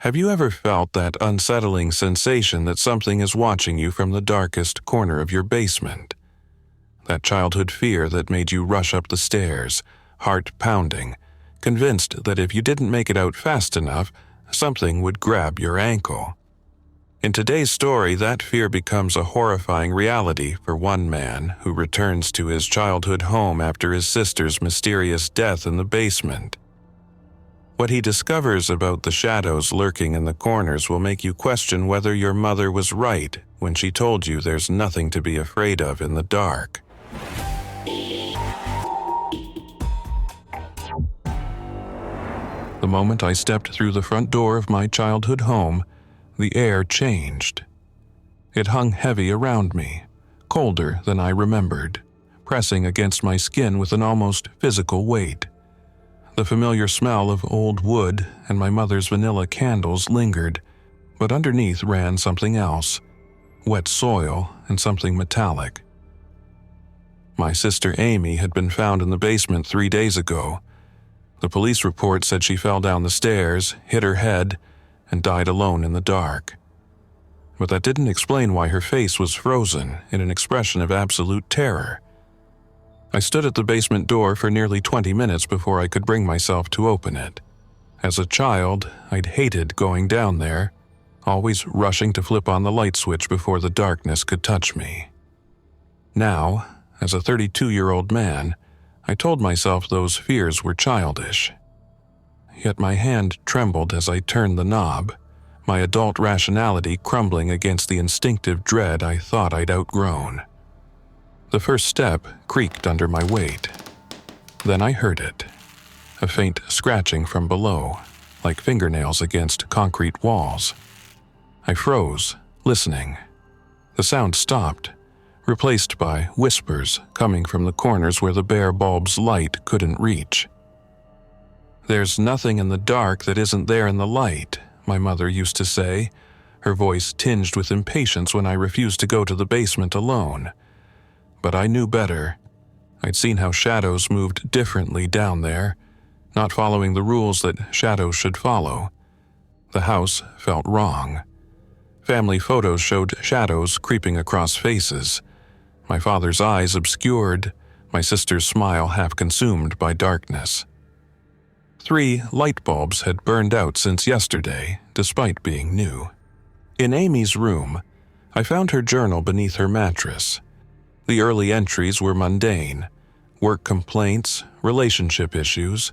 Have you ever felt that unsettling sensation that something is watching you from the darkest corner of your basement? That childhood fear that made you rush up the stairs, heart pounding, convinced that if you didn't make it out fast enough, something would grab your ankle. In today's story, that fear becomes a horrifying reality for one man who returns to his childhood home after his sister's mysterious death in the basement. What he discovers about the shadows lurking in the corners will make you question whether your mother was right when she told you there's nothing to be afraid of in the dark. The moment I stepped through the front door of my childhood home, the air changed. It hung heavy around me, colder than I remembered, pressing against my skin with an almost physical weight. The familiar smell of old wood and my mother's vanilla candles lingered, but underneath ran something else, wet soil and something metallic. My sister Amy had been found in the basement 3 days ago. The police report said she fell down the stairs, hit her head, and died alone in the dark. But that didn't explain why her face was frozen in an expression of absolute terror. I stood at the basement door for nearly 20 minutes before I could bring myself to open it. As a child, I'd hated going down there, always rushing to flip on the light switch before the darkness could touch me. Now, as a 32-year-old man, I told myself those fears were childish. Yet my hand trembled as I turned the knob, my adult rationality crumbling against the instinctive dread I thought I'd outgrown. The first step creaked under my weight. Then I heard it, a faint scratching from below, like fingernails against concrete walls. I froze, listening. The sound stopped, replaced by whispers coming from the corners where the bare bulb's light couldn't reach. "There's nothing in the dark that isn't there in the light," my mother used to say, her voice tinged with impatience when I refused to go to the basement alone. But I knew better. I'd seen how shadows moved differently down there, not following the rules that shadows should follow. The house felt wrong. Family photos showed shadows creeping across faces, my father's eyes obscured, my sister's smile half consumed by darkness. 3 light bulbs had burned out since yesterday, despite being new. In Amy's room, I found her journal beneath her mattress. The early entries were mundane, work complaints, relationship issues,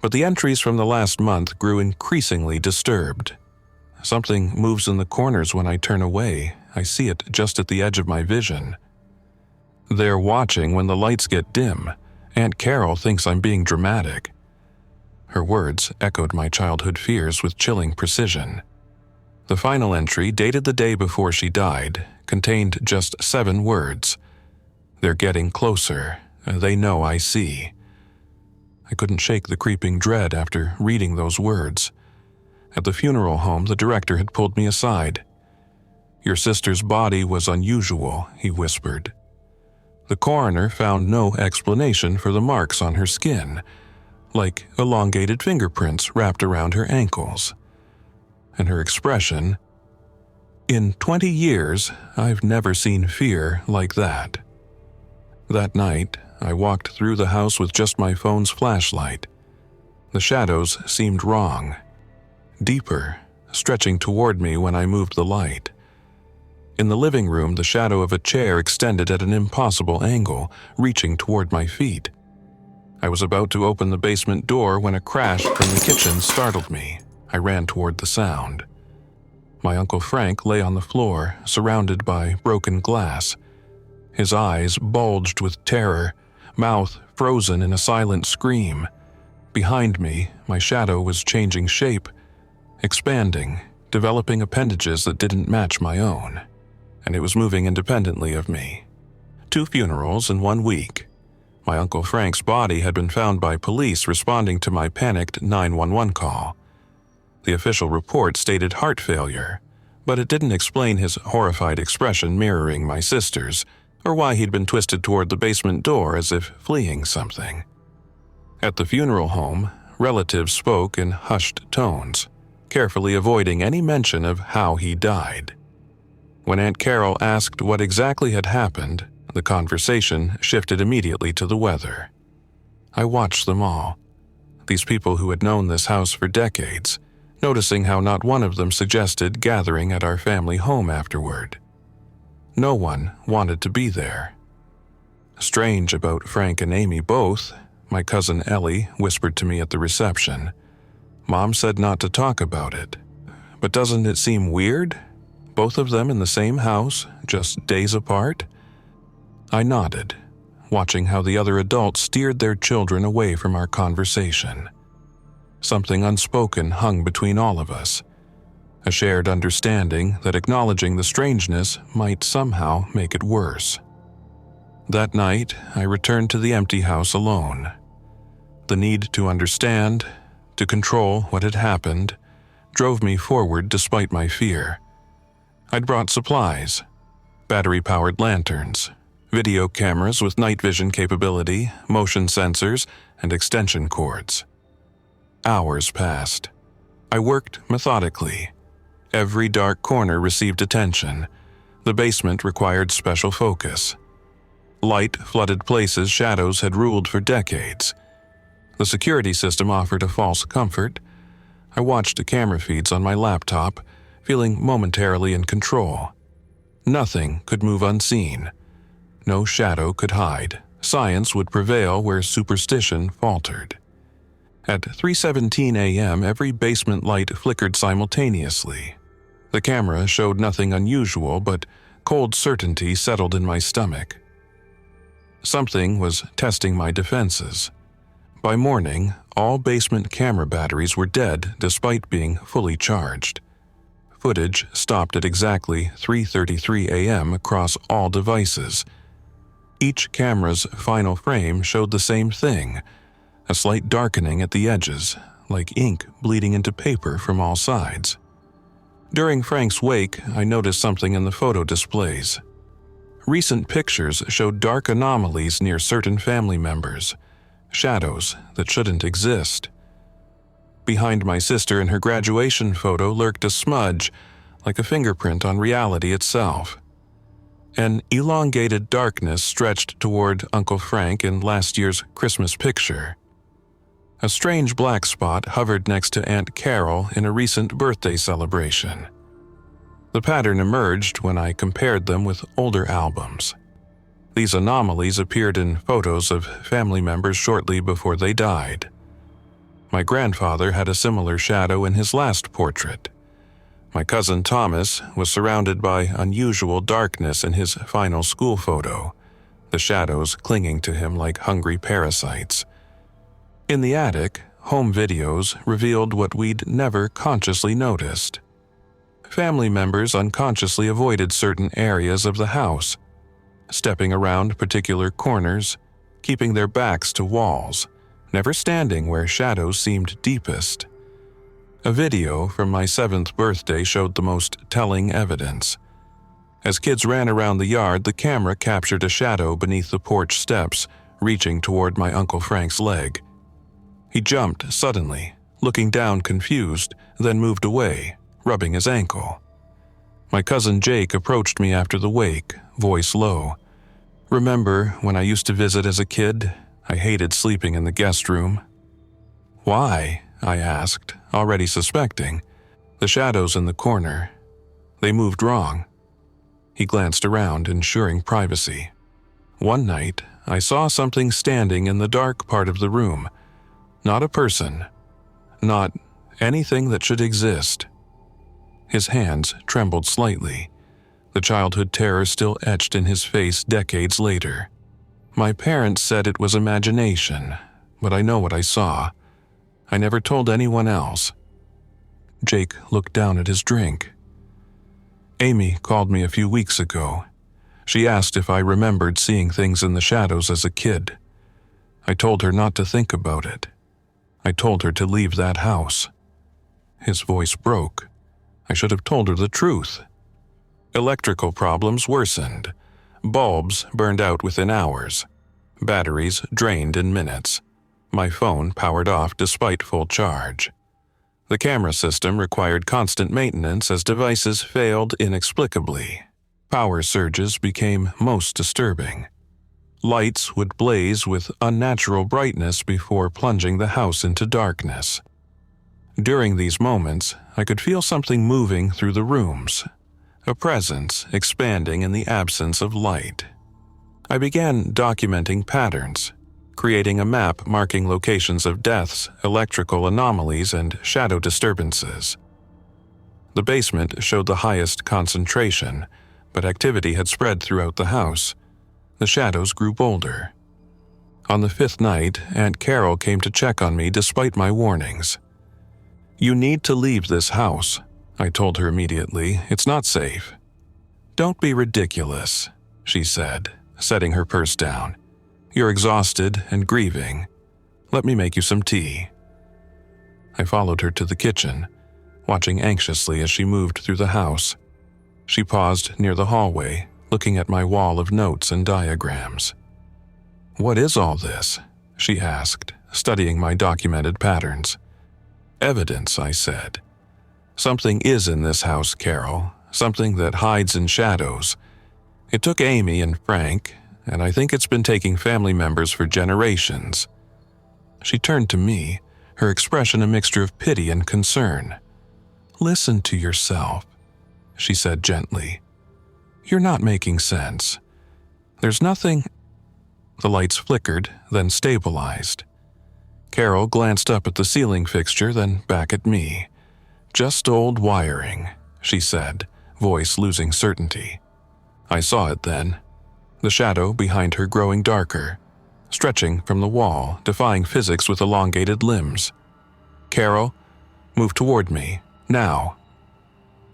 but the entries from the last month grew increasingly disturbed. Something moves in the corners when I turn away. I see it just at the edge of my vision. They're watching when the lights get dim. Aunt Carol thinks I'm being dramatic. Her words echoed my childhood fears with chilling precision. The final entry, dated the day before she died, contained just 7 words. "They're getting closer. They know I see." I couldn't shake the creeping dread after reading those words. At the funeral home, the director had pulled me aside. "Your sister's body was unusual," he whispered. The coroner found no explanation for the marks on her skin, like elongated fingerprints wrapped around her ankles. And her expression, "In 20 years, I've never seen fear like that." That night, I walked through the house with just my phone's flashlight. The shadows seemed wrong, deeper, stretching toward me when I moved the light. In the living room, the shadow of a chair extended at an impossible angle, reaching toward my feet. I was about to open the basement door when a crash from the kitchen startled me. I ran toward the sound. My Uncle Frank lay on the floor, surrounded by broken glass. His eyes bulged with terror, mouth frozen in a silent scream. Behind me, my shadow was changing shape, expanding, developing appendages that didn't match my own. And it was moving independently of me. 2 funerals in 1 week. My Uncle Frank's body had been found by police responding to my panicked 911 call. The official report stated heart failure, but it didn't explain his horrified expression mirroring my sister's, or why he'd been twisted toward the basement door as if fleeing something. At the funeral home, relatives spoke in hushed tones, carefully avoiding any mention of how he died. When Aunt Carol asked what exactly had happened, the conversation shifted immediately to the weather. I watched them all, these people who had known this house for decades, noticing how not one of them suggested gathering at our family home afterward. No one wanted to be there. Strange about Frank and Amy both, my cousin Ellie whispered to me at the reception. Mom said not to talk about it. But doesn't it seem weird? Both of them in the same house, just days apart? I nodded, watching how the other adults steered their children away from our conversation. Something unspoken hung between all of us, a shared understanding that acknowledging the strangeness might somehow make it worse. That night, I returned to the empty house alone. The need to understand, to control what had happened, drove me forward despite my fear. I'd brought supplies, battery-powered lanterns, video cameras with night vision capability, motion sensors, and extension cords. Hours passed. I worked methodically. Every dark corner received attention. The basement required special focus. Light-flooded places shadows had ruled for decades. The security system offered a false comfort. I watched the camera feeds on my laptop, feeling momentarily in control. Nothing could move unseen. No shadow could hide. Science would prevail where superstition faltered. At 3:17 a.m., every basement light flickered simultaneously. The camera showed nothing unusual, but cold certainty settled in my stomach. Something was testing my defenses. By morning, all basement camera batteries were dead despite being fully charged. Footage stopped at exactly 3:33 a.m. across all devices. Each camera's final frame showed the same thing, a slight darkening at the edges, like ink bleeding into paper from all sides. During Frank's wake, I noticed something in the photo displays. Recent pictures showed dark anomalies near certain family members, shadows that shouldn't exist. Behind my sister in her graduation photo lurked a smudge, like a fingerprint on reality itself. An elongated darkness stretched toward Uncle Frank in last year's Christmas picture. A strange black spot hovered next to Aunt Carol in a recent birthday celebration. The pattern emerged when I compared them with older albums. These anomalies appeared in photos of family members shortly before they died. My grandfather had a similar shadow in his last portrait. My cousin Thomas was surrounded by unusual darkness in his final school photo, the shadows clinging to him like hungry parasites. In the attic, home videos revealed what we'd never consciously noticed. Family members unconsciously avoided certain areas of the house, stepping around particular corners, keeping their backs to walls, never standing where shadows seemed deepest. A video from my 7th birthday showed the most telling evidence. As kids ran around the yard, the camera captured a shadow beneath the porch steps, reaching toward my Uncle Frank's leg. He jumped suddenly, looking down confused, then moved away, rubbing his ankle. My cousin Jake approached me after the wake, voice low. "Remember when I used to visit as a kid? I hated sleeping in the guest room." "Why?" I asked, already suspecting. "The shadows in the corner. They moved wrong." He glanced around, ensuring privacy. "One night, I saw something standing in the dark part of the room. Not a person. Not anything that should exist." His hands trembled slightly, the childhood terror still etched in his face decades later. "My parents said it was imagination, but I know what I saw. I never told anyone else." Jake looked down at his drink. "Amy called me a few weeks ago. She asked if I remembered seeing things in the shadows as a kid. I told her not to think about it. I told her to leave that house." His voice broke. I should have told her the truth. Electrical problems worsened. Bulbs burned out within hours. Batteries drained in minutes. My phone powered off despite full charge. The camera system required constant maintenance as devices failed inexplicably. Power surges became most disturbing. Lights would blaze with unnatural brightness before plunging the house into darkness. During these moments, I could feel something moving through the rooms, a presence expanding in the absence of light. I began documenting patterns, creating a map marking locations of deaths, electrical anomalies, and shadow disturbances. The basement showed the highest concentration, but activity had spread throughout the house. The shadows grew bolder. On the 5th night, Aunt Carol came to check on me despite my warnings. "You need to leave this house," I told her immediately. "It's not safe." "Don't be ridiculous," she said, setting her purse down. "You're exhausted and grieving. Let me make you some tea." I followed her to the kitchen, watching anxiously as she moved through the house. She paused near the hallway, looking at my wall of notes and diagrams. "What is all this?" she asked, studying my documented patterns. "Evidence," I said. "Something is in this house, Carol, something that hides in shadows. It took Amy and Frank, and I think it's been taking family members for generations." She turned to me, her expression a mixture of pity and concern. "Listen to yourself," she said gently. "You're not making sense. There's nothing—" The lights flickered, then stabilized. Carol glanced up at the ceiling fixture, then back at me. "Just old wiring," she said, voice losing certainty. I saw it then, the shadow behind her growing darker, stretching from the wall, defying physics with elongated limbs. "Carol, move toward me, now."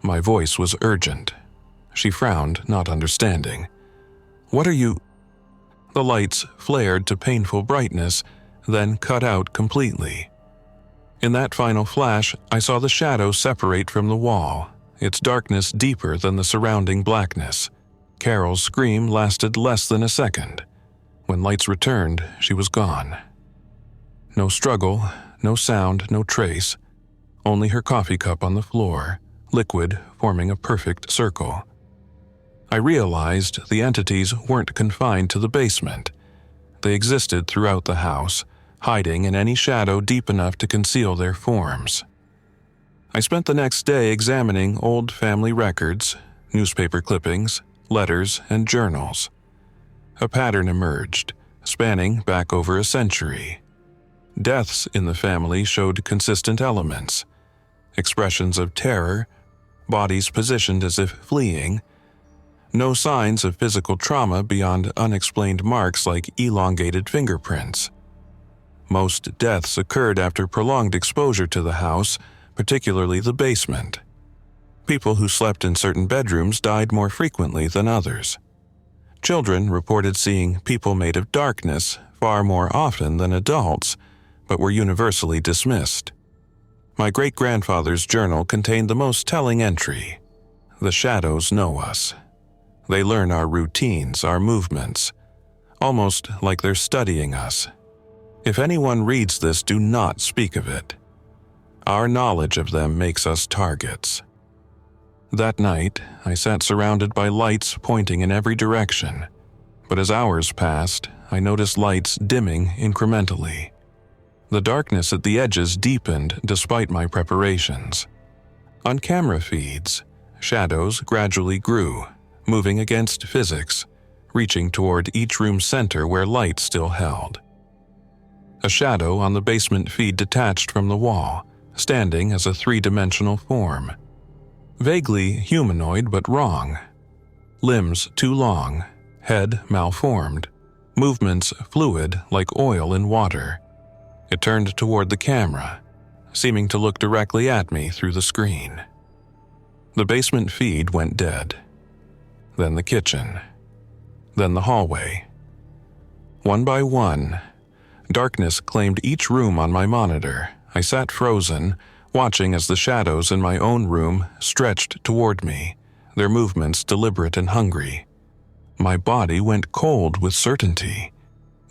My voice was urgent. She frowned, not understanding. "What are you—" The lights flared to painful brightness, then cut out completely. In that final flash, I saw the shadow separate from the wall, its darkness deeper than the surrounding blackness. Carol's scream lasted less than a second. When lights returned, she was gone. No struggle, no sound, no trace. Only her coffee cup on the floor, liquid forming a perfect circle. I realized the entities weren't confined to the basement. They existed throughout the house, hiding in any shadow deep enough to conceal their forms. I spent the next day examining old family records, newspaper clippings, letters, and journals. A pattern emerged, spanning back over a century. Deaths in the family showed consistent elements: expressions of terror, bodies positioned as if fleeing, no signs of physical trauma beyond unexplained marks like elongated fingerprints. Most deaths occurred after prolonged exposure to the house, particularly the basement. People who slept in certain bedrooms died more frequently than others. Children reported seeing people made of darkness far more often than adults, but were universally dismissed. My great-grandfather's journal contained the most telling entry: "The shadows know us. They learn our routines, our movements, almost like they're studying us. If anyone reads this, do not speak of it. Our knowledge of them makes us targets." That night, I sat surrounded by lights pointing in every direction, but as hours passed, I noticed lights dimming incrementally. The darkness at the edges deepened despite my preparations. On camera feeds, shadows gradually grew, moving against physics, reaching toward each room's center where light still held. A shadow on the basement feed detached from the wall, standing as a three-dimensional form. Vaguely humanoid but wrong. Limbs too long, head malformed, movements fluid like oil in water. It turned toward the camera, seeming to look directly at me through the screen. The basement feed went dead. Then the kitchen. Then the hallway. One by one, darkness claimed each room on my monitor. I sat frozen, watching as the shadows in my own room stretched toward me, their movements deliberate and hungry. My body went cold with certainty.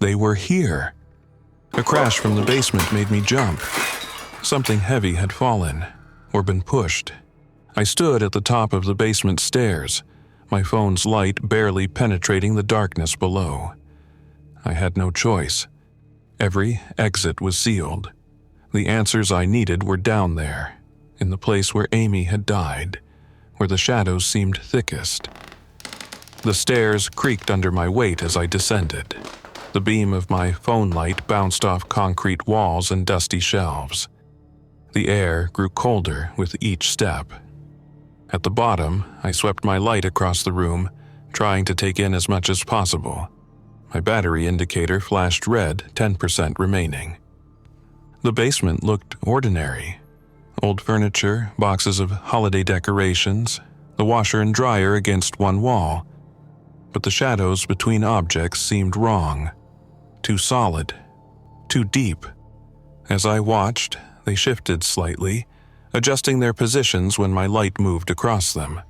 They were here. A crash from the basement made me jump. Something heavy had fallen, or been pushed. I stood at the top of the basement stairs, my phone's light barely penetrating the darkness below. I had no choice. Every exit was sealed. The answers I needed were down there, in the place where Amy had died, where the shadows seemed thickest. The stairs creaked under my weight as I descended. The beam of my phone light bounced off concrete walls and dusty shelves. The air grew colder with each step. At the bottom, I swept my light across the room, trying to take in as much as possible. My battery indicator flashed red, 10% remaining. The basement looked ordinary. Old furniture, boxes of holiday decorations, the washer and dryer against one wall. But the shadows between objects seemed wrong. Too solid. Too deep. As I watched, they shifted slightly, adjusting their positions when my light moved across them.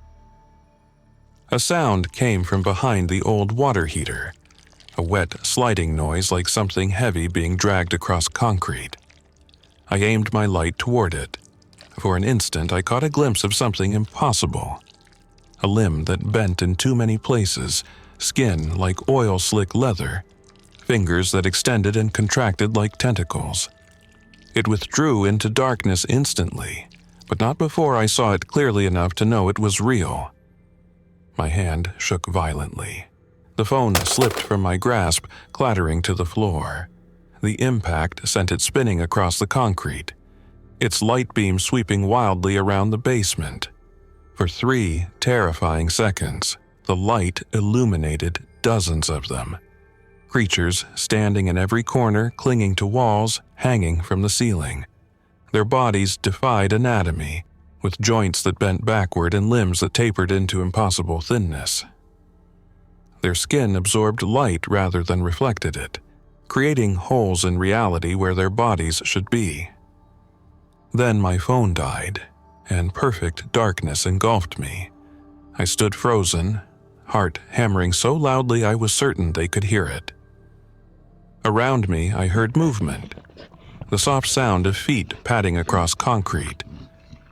A sound came from behind the old water heater, a wet sliding noise like something heavy being dragged across concrete. I aimed my light toward it. For an instant, I caught a glimpse of something impossible. A limb that bent in too many places, skin like oil-slick leather, fingers that extended and contracted like tentacles. It withdrew into darkness instantly, but not before I saw it clearly enough to know it was real. My hand shook violently. The phone slipped from my grasp, clattering to the floor. The impact sent it spinning across the concrete, its light beam sweeping wildly around the basement. For 3 terrifying seconds, the light illuminated dozens of them. Creatures standing in every corner, clinging to walls, hanging from the ceiling. Their bodies defied anatomy, with joints that bent backward and limbs that tapered into impossible thinness. Their skin absorbed light rather than reflected it, creating holes in reality where their bodies should be. Then my phone died, and perfect darkness engulfed me. I stood frozen, heart hammering so loudly I was certain they could hear it. Around me, I heard movement. The soft sound of feet padding across concrete.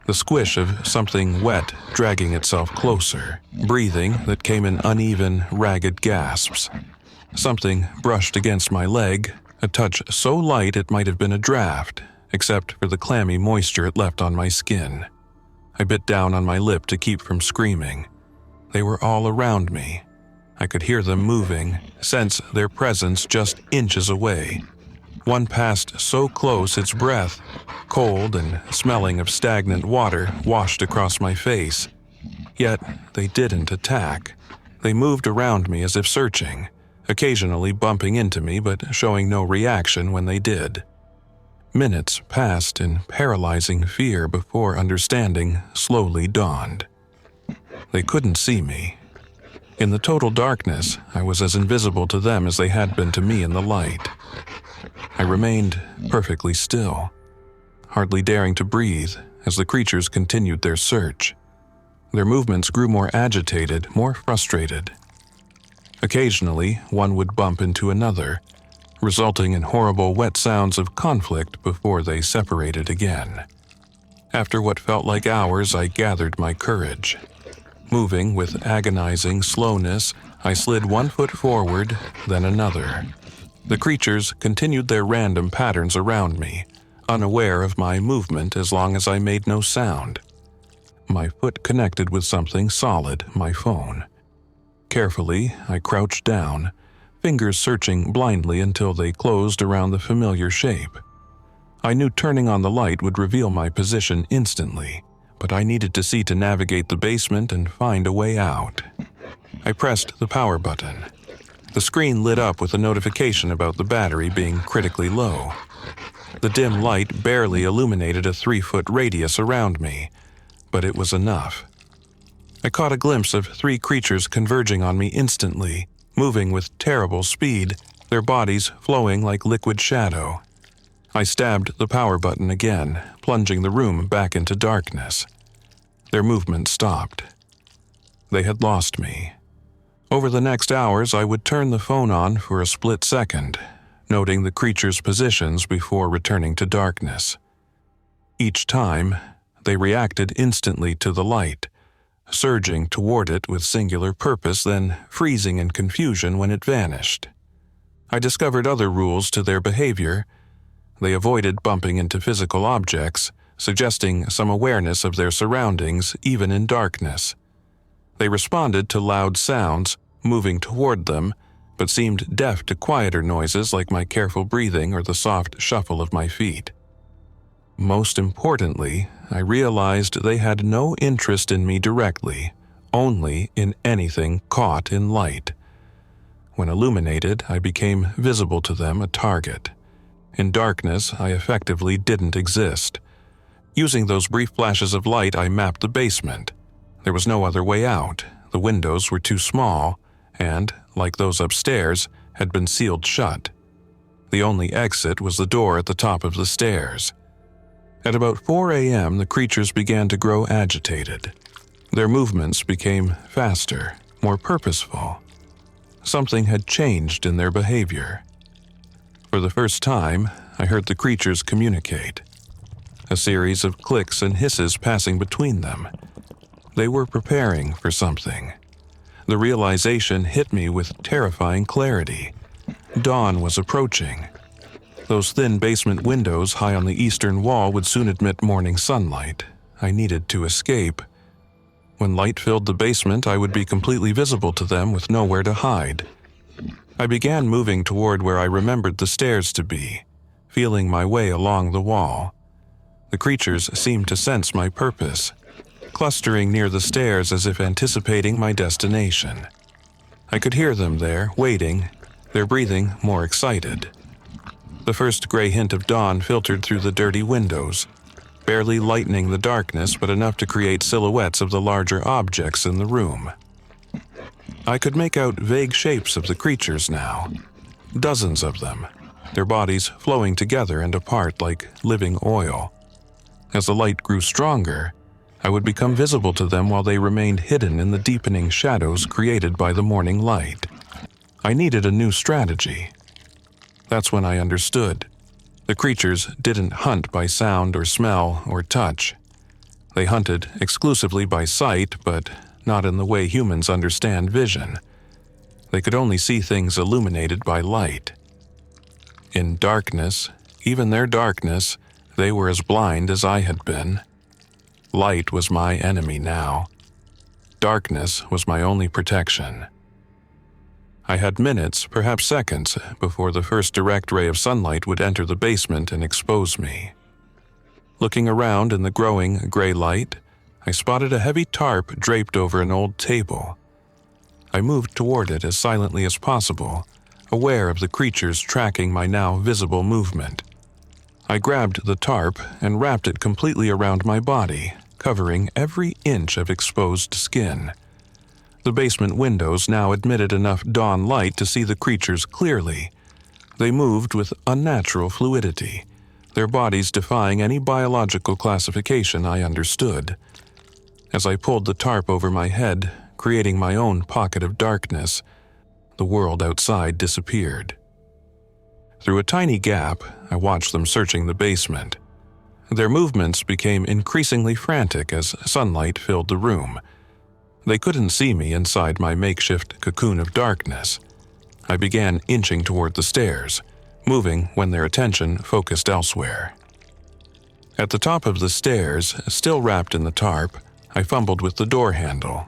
The squish of something wet dragging itself closer. Breathing that came in uneven, ragged gasps. Something brushed against my leg, a touch so light it might have been a draft, except for the clammy moisture it left on my skin. I bit down on my lip to keep from screaming. They were all around me. I could hear them moving, sense their presence just inches away. One passed so close its breath, cold and smelling of stagnant water, washed across my face. Yet they didn't attack. They moved around me as if searching, occasionally bumping into me but showing no reaction when they did. Minutes passed in paralyzing fear before understanding slowly dawned. They couldn't see me. In the total darkness, I was as invisible to them as they had been to me in the light. I remained perfectly still, hardly daring to breathe as the creatures continued their search. Their movements grew more agitated, more frustrated. Occasionally, one would bump into another, resulting in horrible wet sounds of conflict before they separated again. After what felt like hours, I gathered my courage. Moving with agonizing slowness, I slid 1 foot forward, then another. The creatures continued their random patterns around me, unaware of my movement as long as I made no sound. My foot connected with something solid, my phone. Carefully, I crouched down, fingers searching blindly until they closed around the familiar shape. I knew turning on the light would reveal my position instantly, but I needed to see to navigate the basement and find a way out. I pressed the power button. The screen lit up with a notification about the battery being critically low. The dim light barely illuminated a 3-foot radius around me, but it was enough. I caught a glimpse of 3 creatures converging on me instantly, moving with terrible speed, their bodies flowing like liquid shadow. I stabbed the power button again, plunging the room back into darkness. Their movement stopped. They had lost me. Over the next hours, I would turn the phone on for a split second, noting the creatures' positions before returning to darkness. Each time, they reacted instantly to the light, surging toward it with singular purpose, then freezing in confusion when it vanished. I discovered other rules to their behavior. They avoided bumping into physical objects, suggesting some awareness of their surroundings even in darkness. They responded to loud sounds, moving toward them, but seemed deaf to quieter noises like my careful breathing or the soft shuffle of my feet. Most importantly, I realized they had no interest in me directly, only in anything caught in light. When illuminated, I became visible to them, a target. In darkness, I effectively didn't exist. Using those brief flashes of light, I mapped the basement. There was no other way out. The windows were too small, and, like those upstairs, had been sealed shut. The only exit was the door at the top of the stairs. At about 4 a.m., the creatures began to grow agitated. Their movements became faster, more purposeful. Something had changed in their behavior. For the first time, I heard the creatures communicate. A series of clicks and hisses passing between them. They were preparing for something. The realization hit me with terrifying clarity. Dawn was approaching. Those thin basement windows high on the eastern wall would soon admit morning sunlight. I needed to escape. When light filled the basement, I would be completely visible to them with nowhere to hide. I began moving toward where I remembered the stairs to be, feeling my way along the wall. The creatures seemed to sense my purpose, clustering near the stairs as if anticipating my destination. I could hear them there, waiting, their breathing more excited. The first gray hint of dawn filtered through the dirty windows, barely lightening the darkness but enough to create silhouettes of the larger objects in the room. I could make out vague shapes of the creatures now, dozens of them, their bodies flowing together and apart like living oil. As the light grew stronger, I would become visible to them while they remained hidden in the deepening shadows created by the morning light. I needed a new strategy. That's when I understood. The creatures didn't hunt by sound or smell or touch. They hunted exclusively by sight, but not in the way humans understand vision. They could only see things illuminated by light. In darkness, even their darkness, they were as blind as I had been. Light was my enemy now. Darkness was my only protection. I had minutes, perhaps seconds, before the first direct ray of sunlight would enter the basement and expose me. Looking around in the growing gray light, I spotted a heavy tarp draped over an old table. I moved toward it as silently as possible, aware of the creatures tracking my now visible movement. I grabbed the tarp and wrapped it completely around my body, covering every inch of exposed skin. The basement windows now admitted enough dawn light to see the creatures clearly. They moved with unnatural fluidity, their bodies defying any biological classification I understood. As I pulled the tarp over my head, creating my own pocket of darkness, the world outside disappeared. Through a tiny gap, I watched them searching the basement. Their movements became increasingly frantic as sunlight filled the room. They couldn't see me inside my makeshift cocoon of darkness. I began inching toward the stairs, moving when their attention focused elsewhere. At the top of the stairs, still wrapped in the tarp, I fumbled with the door handle.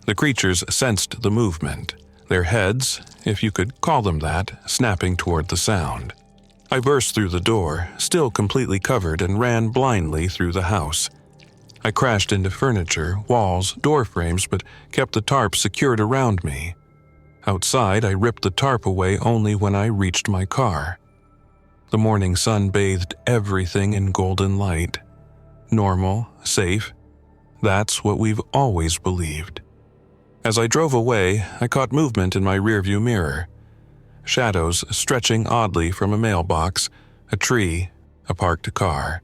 The creatures sensed the movement, their heads, if you could call them that, snapping toward the sound. I burst through the door, still completely covered, and ran blindly through the house. I crashed into furniture, walls, door frames, but kept the tarp secured around me. Outside, I ripped the tarp away only when I reached my car. The morning sun bathed everything in golden light. Normal, safe. That's what we've always believed. As I drove away, I caught movement in my rearview mirror. Shadows stretching oddly from a mailbox, a tree, a parked car.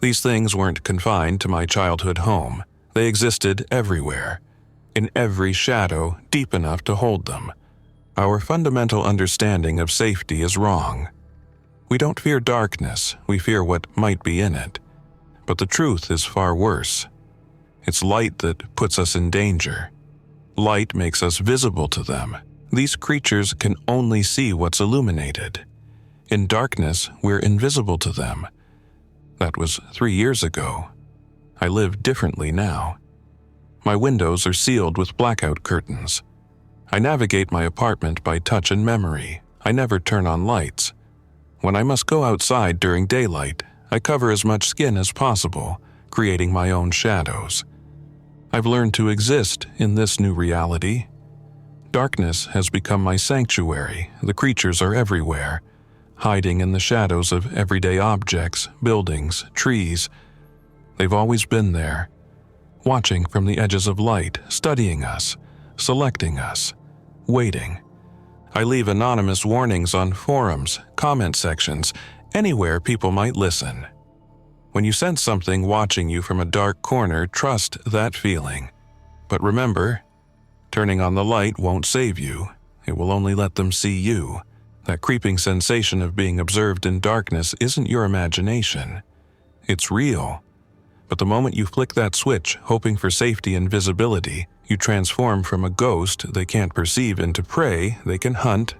These things weren't confined to my childhood home. They existed everywhere, in every shadow deep enough to hold them. Our fundamental understanding of safety is wrong. We don't fear darkness, we fear what might be in it. But the truth is far worse. It's light that puts us in danger. Light makes us visible to them. These creatures can only see what's illuminated. In darkness, we're invisible to them. That was 3 years ago. I live differently now. My windows are sealed with blackout curtains. I navigate my apartment by touch and memory. I never turn on lights. When I must go outside during daylight, I cover as much skin as possible, creating my own shadows. I've learned to exist in this new reality. Darkness has become my sanctuary. The creatures are everywhere, hiding in the shadows of everyday objects, buildings, trees. They've always been there, watching from the edges of light, studying us, selecting us, waiting. I leave anonymous warnings on forums, comment sections, anywhere people might listen. When you sense something watching you from a dark corner, trust that feeling. But remember, turning on the light won't save you. It will only let them see you. That creeping sensation of being observed in darkness isn't your imagination. It's real. But the moment you flick that switch, hoping for safety and visibility, you transform from a ghost they can't perceive into prey they can hunt.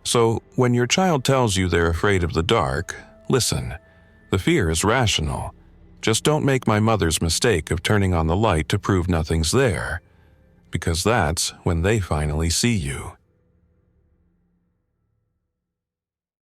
So, when your child tells you they're afraid of the dark, listen. The fear is rational. Just don't make my mother's mistake of turning on the light to prove nothing's there, because that's when they finally see you.